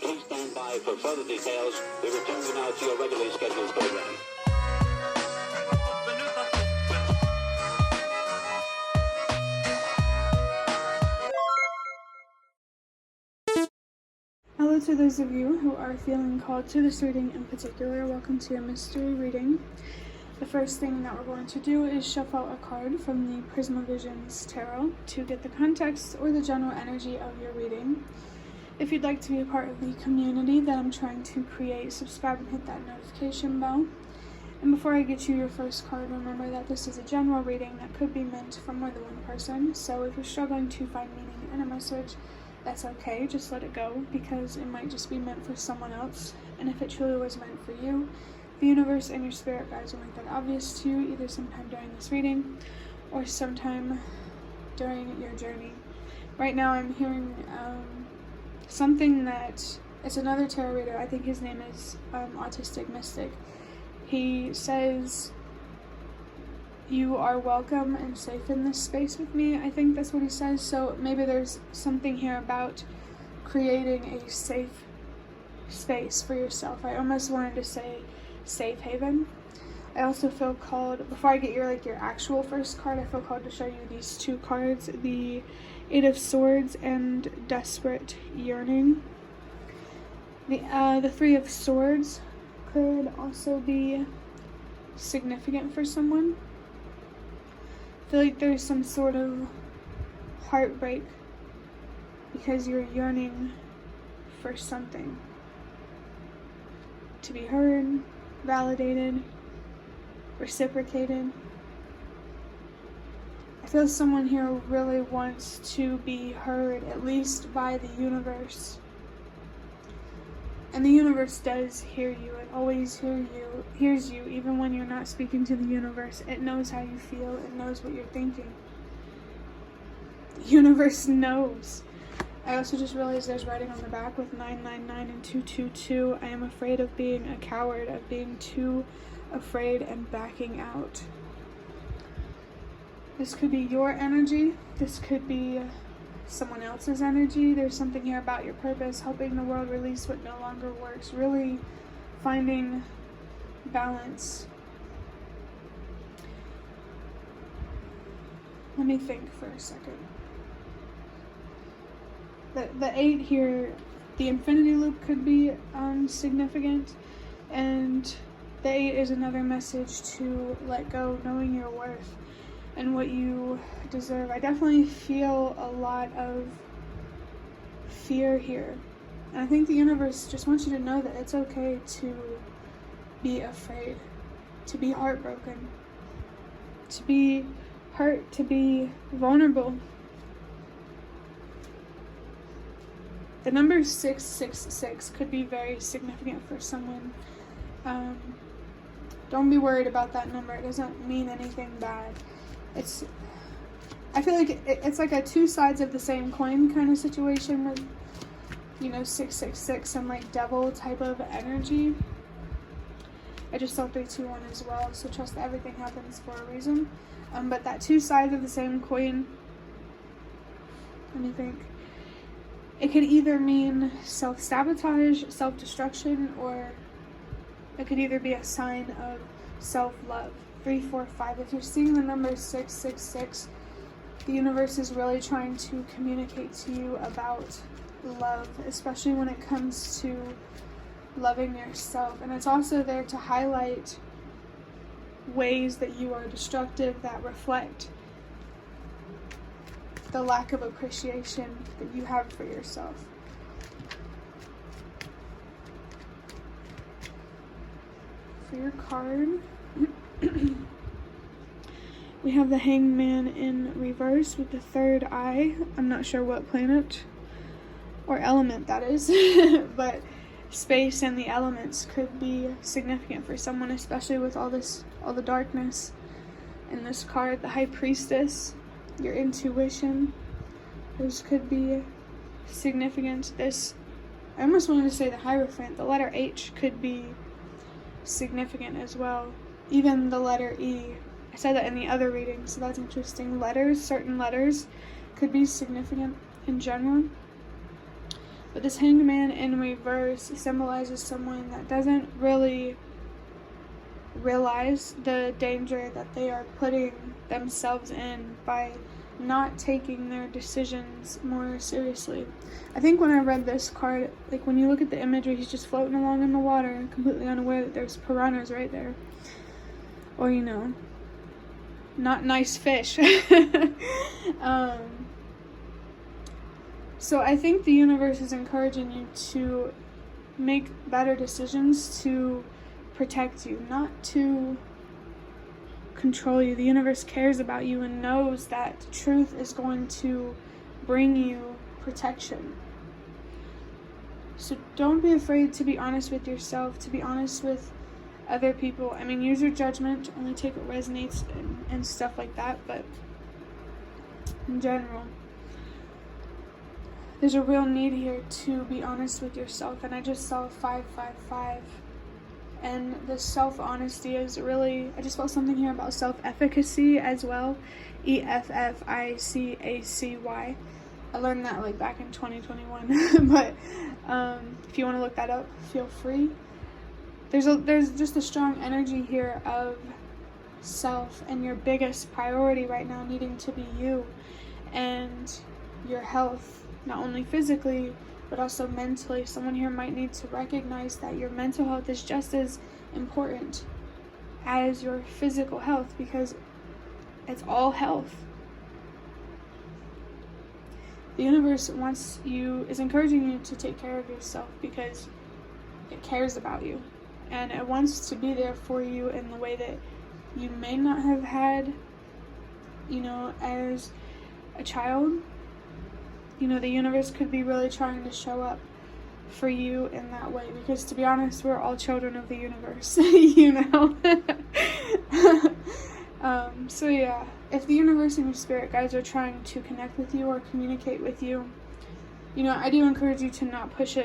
Please stand by for further details. We return you now to your regularly scheduled program. Hello to those of you who are feeling called to this reading in particular. Welcome to your mystery reading. The first thing that we're going to do is shuffle a card from the Prismavisions Tarot to get the context or the general energy of your reading. If you'd like to be a part of the community that I'm trying to create, subscribe and hit that notification bell. And before I get you your first card, remember that this is a general reading that could be meant for more than one person. So if you're struggling to find meaning in a message, that's okay, just let it go, because it might just be meant for someone else. And if it truly was meant for you, the universe and your spirit guides will make that obvious to you, either sometime during this reading or sometime during your journey. Right now I'm hearing something that, it's another tarot reader, I think his name is Autistic Mystic. He says, "You are welcome and safe in this space with me." I think that's what he says. So maybe there's something here about creating a safe space for yourself. I almost wanted to say safe haven. I also feel called, before I get your actual first card, I feel called to show you these two cards, the Eight of Swords and Desperate Yearning. The Three of Swords could also be significant for someone. I feel like there's some sort of heartbreak because you're yearning for something. To be heard, validated, reciprocated. I feel someone here really wants to be heard, at least by the universe. And the universe does hear you. It always hears you, even when you're not speaking to the universe. It knows how you feel. It knows what you're thinking. The universe knows. I also just realized there's writing on the back with 999 and 222. I am afraid of being a coward, of being too afraid and backing out. This could be your energy. This could be someone else's energy. There's something here about your purpose, helping the world release what no longer works, really finding balance. Let me think for a second. The 8 here, the infinity loop could be significant, and the 8 is another message to let go, knowing your worth and what you deserve. I definitely feel a lot of fear here, and I think the universe just wants you to know that it's okay to be afraid, to be heartbroken, to be hurt, to be vulnerable. The number 666 could be very significant for someone. Don't be worried about that number. It doesn't mean anything bad. I feel like it's like a two sides of the same coin kind of situation with, 666 and like devil type of energy. I just saw 321 as well, so trust that everything happens for a reason. But that two sides of the same coin, let me think. It could either mean self-sabotage, self-destruction, or it could either be a sign of self-love. 345. If you're seeing the number 666, the universe is really trying to communicate to you about love, especially when it comes to loving yourself. And it's also there to highlight ways that you are destructive that reflect the lack of appreciation that you have for yourself. For your card, we have the Hangman in reverse with the third eye. I'm not sure what planet or element that is, but space and the elements could be significant for someone, especially with all the darkness in this card. The High Priestess, your intuition, those could be significant. I almost wanted to say the Hierophant, the letter H could be significant as well. Even the letter E. I said that in the other reading, so that's interesting. Certain letters could be significant in general. But this Hanged Man in reverse symbolizes someone that doesn't really realize the danger that they are putting themselves in by not taking their decisions more seriously. I think when I read this card, like when you look at the imagery, he's just floating along in the water, completely unaware that there's piranhas right there. Or, you know, not nice fish. So I think the universe is encouraging you to make better decisions to protect you, not to control you. The universe cares about you and knows that truth is going to bring you protection. So don't be afraid to be honest with yourself, to be honest with other people. I mean, use your judgment, only take what resonates and stuff like that, but in general, there's a real need here to be honest with yourself. And I just saw 555. And this self-honesty is really, I just felt something here about self-efficacy as well. EFFICACY. I learned that like back in 2021. But if you want to look that up, feel free. There's just a strong energy here of self and your biggest priority right now needing to be you and your health, not only physically, but also mentally. Someone here might need to recognize that your mental health is just as important as your physical health, because it's all health. The universe is encouraging you to take care of yourself because it cares about you, and it wants to be there for you in the way that you may not have had, you know, as a child. You know, the universe could be really trying to show up for you in that way, because to be honest, we're all children of the universe, you know. So yeah, if the universe and your spirit guides are trying to connect with you or communicate with you, you know, I do encourage you to not push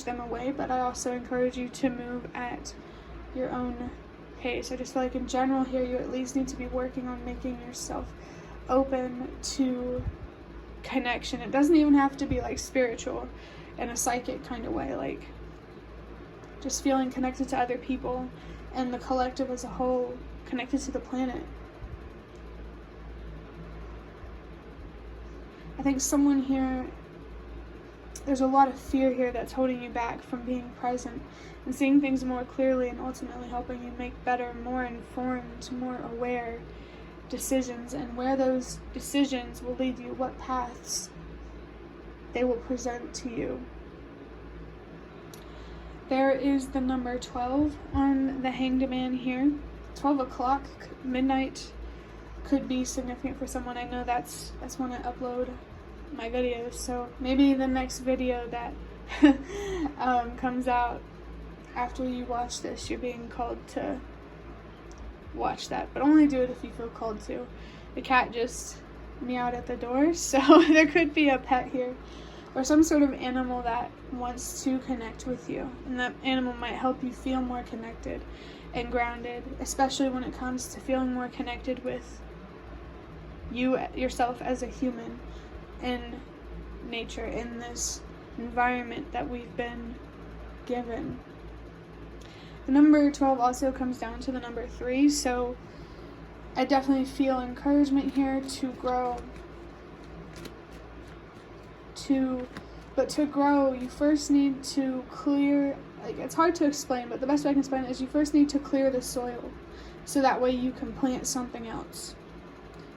them away, but I also encourage you to move at your own pace. I just feel like in general here, you at least need to be working on making yourself open to connection. It doesn't even have to be like spiritual in a psychic kind of way, like just feeling connected to other people and the collective as a whole, connected to the planet. I think someone here, there's a lot of fear here that's holding you back from being present and seeing things more clearly, and ultimately helping you make better, more informed, more aware decisions, and where those decisions will lead you, what paths they will present to you. There is the number 12 on the Hanged Man here. 12 o'clock, midnight, could be significant for someone. I know that's when I upload my videos, so maybe the next video that comes out after you watch this, you're being called to watch that, but only do it if you feel called to. The cat just meowed at the door, so there could be a pet here or some sort of animal that wants to connect with you, and that animal might help you feel more connected and grounded, especially when it comes to feeling more connected with yourself as a human in nature, in this environment that we've been given. The number 12 also comes down to the number 3, so I definitely feel encouragement here to grow. But to grow, you first need to clear, like, it's hard to explain, but the best way I can explain it is you first need to clear the soil, so that way you can plant something else.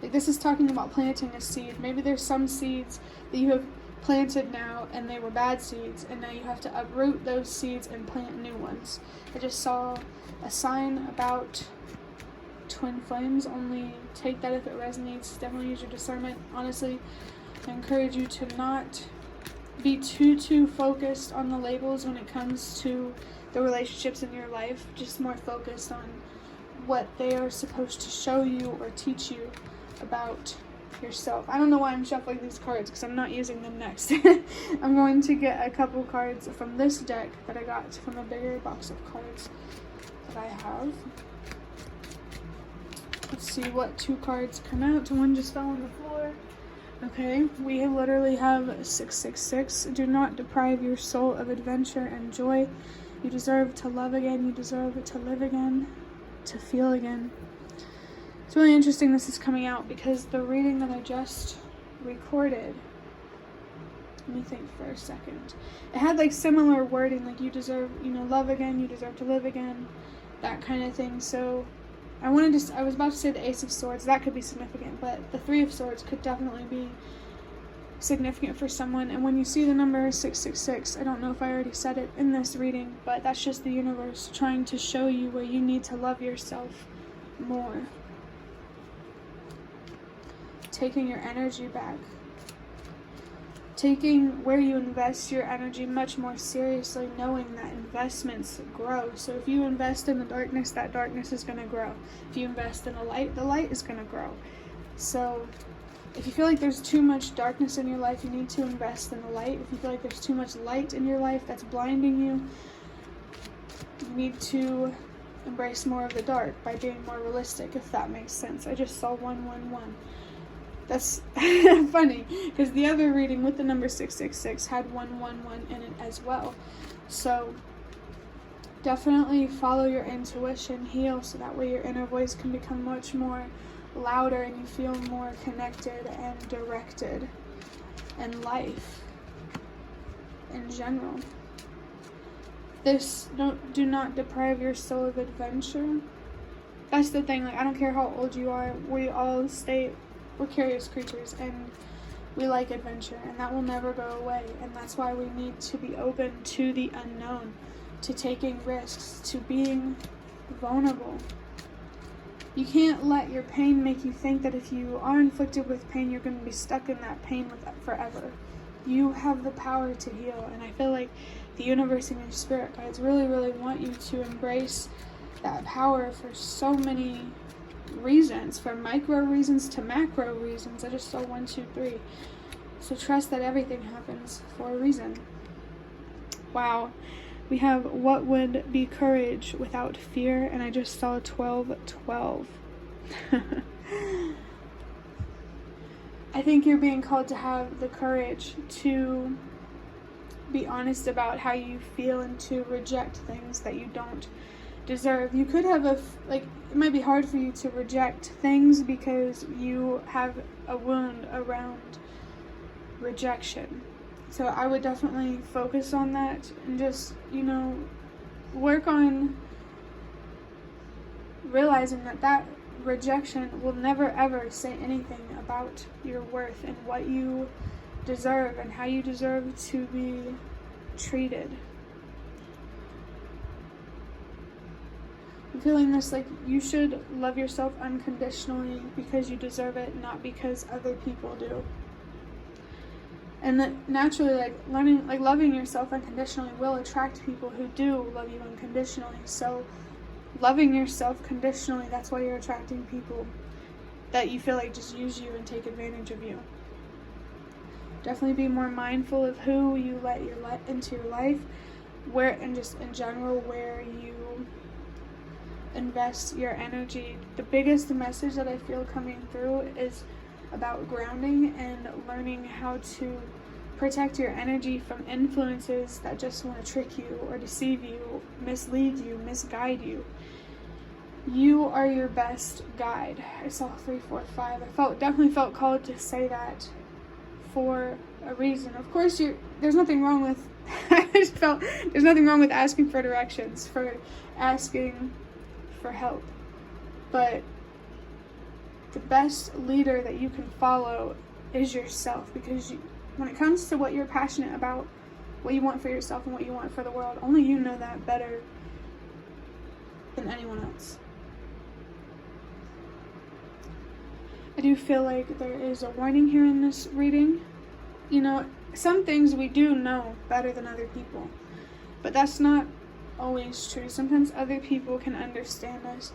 Like, this is talking about planting a seed. Maybe there's some seeds that you have planted now and they were bad seeds, and now you have to uproot those seeds and plant new ones. I just saw a sign about twin flames. Only take that if it resonates. Definitely use your discernment. Honestly, I encourage you to not be too focused on the labels when it comes to the relationships in your life. Just more focused on what they are supposed to show you or teach you about yourself. I don't know why I'm shuffling these cards, because I'm not using them next. I'm going to get a couple cards from this deck that I got from a bigger box of cards that I have. Let's see what 2 cards come out. One just fell on the floor. Okay, we literally have 666. Do not deprive your soul of adventure and joy. You deserve to love again. You deserve to live again, to feel again. It's really interesting this is coming out because the reading that I just recorded, let me think for a second. It had like similar wording, like you deserve, love again, you deserve to live again, that kind of thing. So I was about to say the Ace of Swords, that could be significant, but the Three of Swords could definitely be significant for someone. And when you see the number 666, I don't know if I already said it in this reading, but that's just the universe trying to show you where you need to love yourself more. Taking your energy back. Taking where you invest your energy much more seriously, knowing that investments grow. So if you invest in the darkness, that darkness is going to grow. If you invest in the light is going to grow. So if you feel like there's too much darkness in your life, you need to invest in the light. If you feel like there's too much light in your life that's blinding you, you need to embrace more of the dark by being more realistic, if that makes sense. I just saw 111. That's funny, because the other reading with the number 666 had 111 in it as well. So definitely follow your intuition, heal, so that way your inner voice can become much more louder and you feel more connected and directed in life in general. Do not deprive your soul of adventure. That's the thing, like, I don't care how old you are, we're curious creatures and we like adventure, and that will never go away. And that's why we need to be open to the unknown, to taking risks, to being vulnerable. You can't let your pain make you think that if you are inflicted with pain, you're going to be stuck in that pain forever. You have the power to heal, and I feel like the universe and your spirit guides really, really want you to embrace that power for so many reasons, from micro reasons to macro reasons. I just saw 1, 2, 3. So trust that everything happens for a reason. Wow. We have what would be courage without fear, and I just saw 12, 12. I think you're being called to have the courage to be honest about how you feel and to reject things that you don't deserve. You could have it might be hard for you to reject things because you have a wound around rejection. So I would definitely focus on that and just, work on realizing that rejection will never ever say anything about your worth and what you deserve and how you deserve to be treated. I'm feeling this, like, you should love yourself unconditionally because you deserve it, not because other people do. And that naturally, loving yourself unconditionally will attract people who do love you unconditionally. So loving yourself conditionally, that's why you're attracting people that you feel like just use you and take advantage of you. Definitely be more mindful of who you let into your life, and just in general where you invest your energy. The biggest message that I feel coming through is about grounding and learning how to protect your energy from influences that just want to trick you or deceive you, mislead you, misguide you. You are your best guide. I saw 3, 4, 5. I definitely felt called to say that for a reason. Of course, there's nothing wrong with I just felt there's nothing wrong with asking for directions, for asking for help. But the best leader that you can follow is yourself, because when it comes to what you're passionate about, what you want for yourself and what you want for the world, only you know that better than anyone else. I do feel like there is a warning here in this reading. Some things we do know better than other people, but that's not always true. Sometimes other people can understand us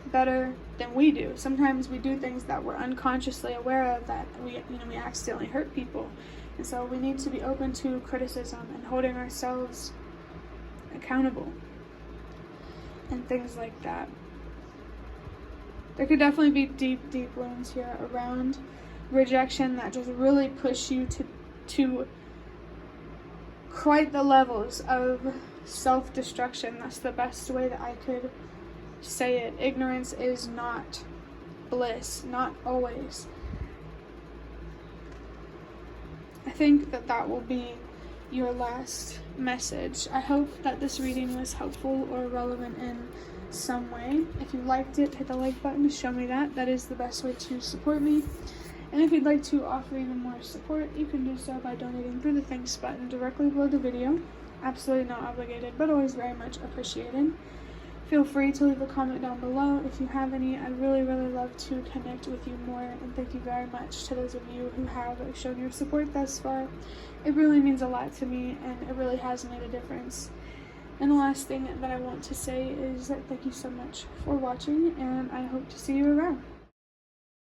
better than we do. Sometimes we do things that we're unconsciously aware of that we accidentally hurt people. And so we need to be open to criticism and holding ourselves accountable and things like that. There could definitely be deep, deep wounds here around rejection that just really push you to quite the levels of self-destruction. That's the best way that I could say it. Ignorance is not bliss, not always. I think that will be your last message. I hope that this reading was helpful or relevant in some way. If you liked it, hit the like button to show me that. That is the best way to support me. And if you'd like to offer even more support, you can do so by donating through the thanks button directly below the video. Absolutely not obligated, but always very much appreciated. Feel free to leave a comment down below if you have any. I'd really, really love to connect with you more, and thank you very much to those of you who have shown your support thus far. It really means a lot to me, and it really has made a difference. And the last thing that I want to say is that thank you so much for watching, and I hope to see you around.